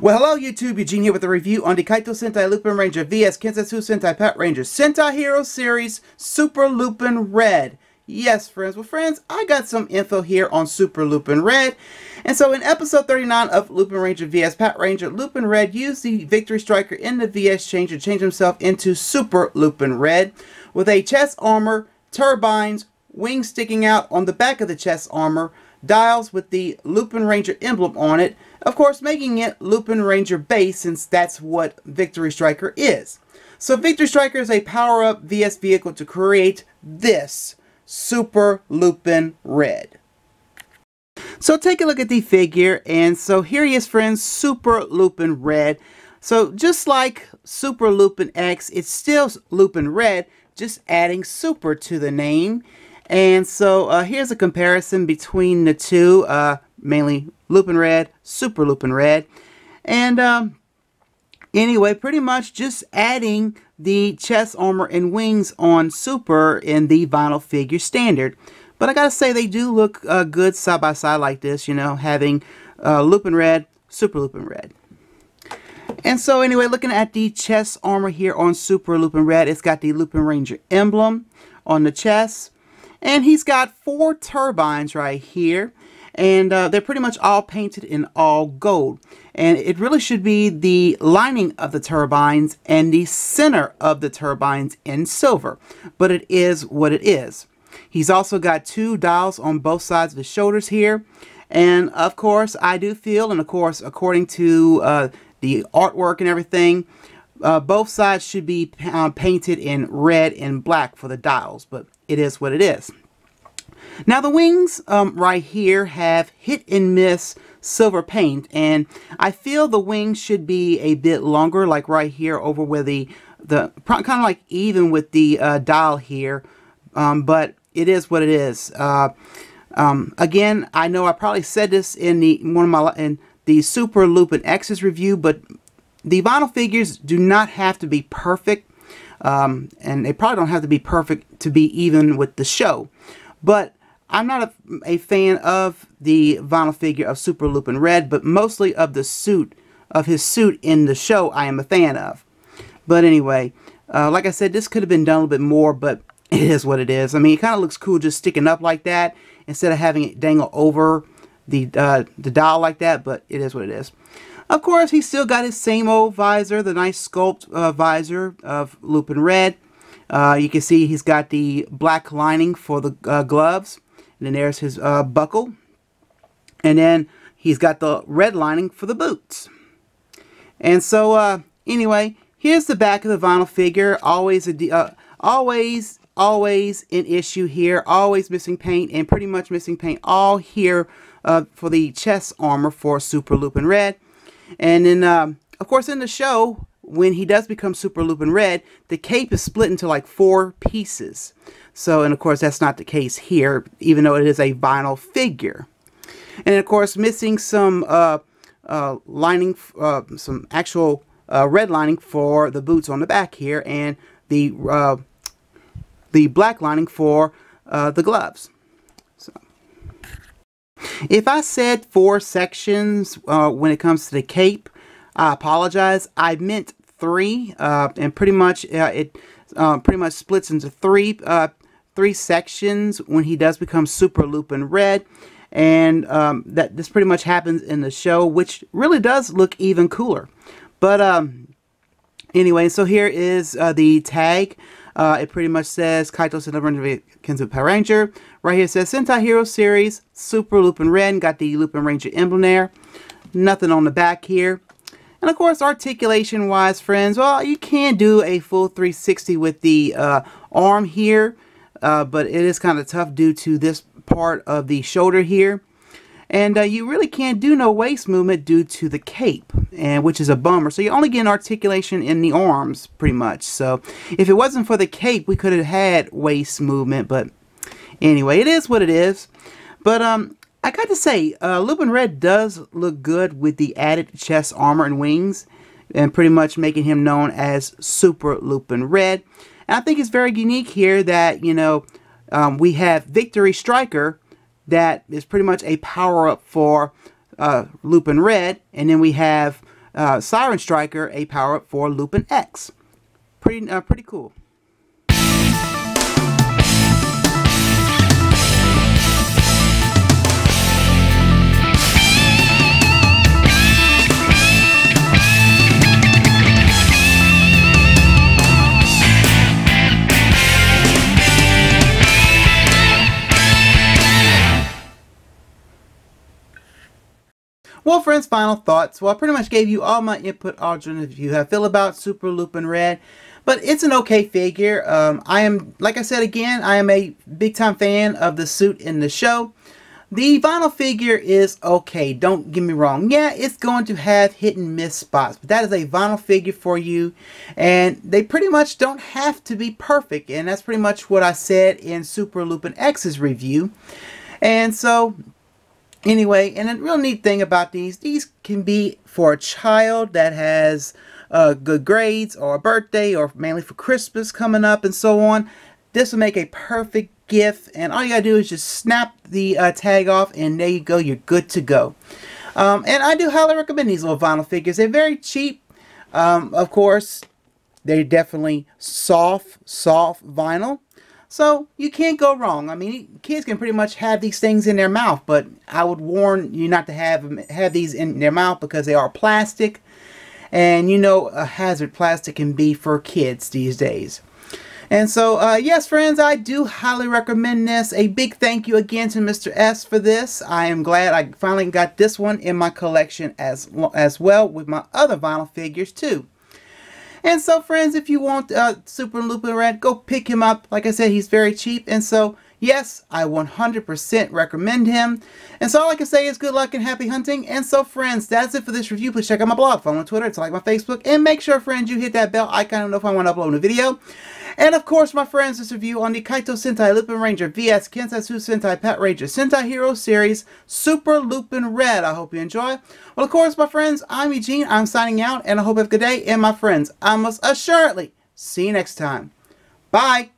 Well, hello YouTube, Eugene here with a review on the Kaitou Sentai Lupinranger vs Keisatsu Sentai Patranger Sentai Hero Series Super LupinRed. Yes, friends. Well, friends, I got some info here on Super LupinRed. And so in episode 39 of Lupinranger vs Patranger, LupinRed used the Victory Striker in the VS change to change himself into Super LupinRed with a chest armor, turbines, wings sticking out on the back of the chest armor, dials with the Lupinranger emblem on it, of course making it Lupinranger base since that's what Victory Striker is. So Victory Striker is a power-up VS vehicle to create this Super LupinRed. So take a look at the figure, and so here he is, friends, Super LupinRed. So just like Super Lupin X, it's still LupinRed, just adding super to the name. And so here's a comparison between the two, mainly LupinRed, Super LupinRed. And anyway, pretty much just adding the chest armor and wings on Super in the vinyl figure standard. But I gotta say, they do look good side by side like this, you know, having LupinRed, Super LupinRed. And so anyway, looking at the chest armor here on Super LupinRed, it's got the Lupinranger emblem on the chest. And he's got 4 turbines right here, and they're pretty much all painted in all gold. And it really should be the lining of the turbines and the center of the turbines in silver, but it is what it is. He's also got 2 dials on both sides of his shoulders here, and of course I do feel, and of course according to the artwork and everything, both sides should be painted in red and black for the dials, but it is what it is. Now the wings right here have hit and miss silver paint, and I feel the wings should be a bit longer, like right here over where the kind of like even with the dial here, but it is what it is. Again, I know I probably said this in the Super Lupin X's review, but the vinyl figures do not have to be perfect, and they probably don't have to be perfect to be even with the show. But I'm not a fan of the vinyl figure of Super LupinRed, but mostly of the suit, of his suit in the show, I am a fan of. But anyway, like I said, this could have been done a little bit more, but it is what it is. I mean, it kind of looks cool just sticking up like that instead of having it dangle over the dial like that, but it is what it is. Of course, he's still got his same old visor, the nice sculpt visor of LupinRed. You can see he's got the black lining for the gloves. And then there's his buckle. And then he's got the red lining for the boots. And so, anyway, here's the back of the vinyl figure. Always an issue here. Always missing paint, and pretty much missing paint all here for the chest armor for Super LupinRed. And then, of course, in the show, when he does become Super LupinRed, the cape is split into like 4 pieces. So, and of course, that's not the case here, even though it is a vinyl figure. And of course, missing some lining, some actual red lining for the boots on the back here, and the black lining for the gloves. So, if I said 4 sections when it comes to the cape, I apologize. I meant 3, and pretty much it pretty much splits into 3 sections when he does become Super LupinRed, and that this pretty much happens in the show, which really does look even cooler. But anyway, so here is the tag. It pretty much says Kaitou Sentai Patranger. Right here it says Sentai Hero Series Super LupinRed. Got the Lupinranger emblem there. Nothing on the back here. And of course, articulation wise, friends, well, you can do a full 360 with the arm here, but it is kind of tough due to this part of the shoulder here. And you really can't do no waist movement due to the cape, and which is a bummer. So you only get an articulation in the arms, pretty much. So if it wasn't for the cape, we could have had waist movement. But anyway, it is what it is. But I got to say, LupinRed does look good with the added chest armor and wings, and pretty much making him known as Super LupinRed. And I think it's very unique here that, you know, we have Victory Striker that is pretty much a power-up for LupinRed, and then we have Siren Striker a power-up for Lupin X. Pretty cool. Well, friends, final thoughts. Well, I pretty much gave you all my input on if you feel about Super LupinRed, but it's an okay figure. I am, like I said again, I am a big-time fan of the suit in the show. The vinyl figure is okay, don't get me wrong. Yeah, it's going to have hit and miss spots, but that is a vinyl figure for you, and they pretty much don't have to be perfect, and that's pretty much what I said in Super Lupin X's review. And so, anyway, and a real neat thing about these can be for a child that has good grades, or a birthday, or mainly for Christmas coming up and so on. This will make a perfect gift, and all you gotta do is just snap the tag off, and there you go, you're good to go. And I do highly recommend these little vinyl figures. They're very cheap. Of course, they're definitely soft vinyl. So you can't go wrong. I mean, kids can pretty much have these things in their mouth, but I would warn you not to have these in their mouth because they are plastic, and you know a hazard plastic can be for kids these days. And so, yes, friends, I do highly recommend this. A big thank you again to Mr. S for this. I am glad I finally got this one in my collection as well with my other vinyl figures too. And so, friends, if you want Super LupinRed, go pick him up. Like I said, he's very cheap. And so, yes, I 100% recommend him. And so all I can say is good luck and happy hunting. And so, friends, that's it for this review. Please check out my blog, follow me on Twitter, to like my Facebook, and make sure, friends, you hit that bell icon to know if I want to upload a video. And of course, my friends, this review on the Kaitou Sentai Lupinranger vs Keisatsu Sentai Patranger Sentai Hero Series Super LupinRed. I hope you enjoy. Well, of course, my friends, I'm Eugene. I'm signing out, and I hope you have a good day. And my friends, I must assuredly see you next time. Bye.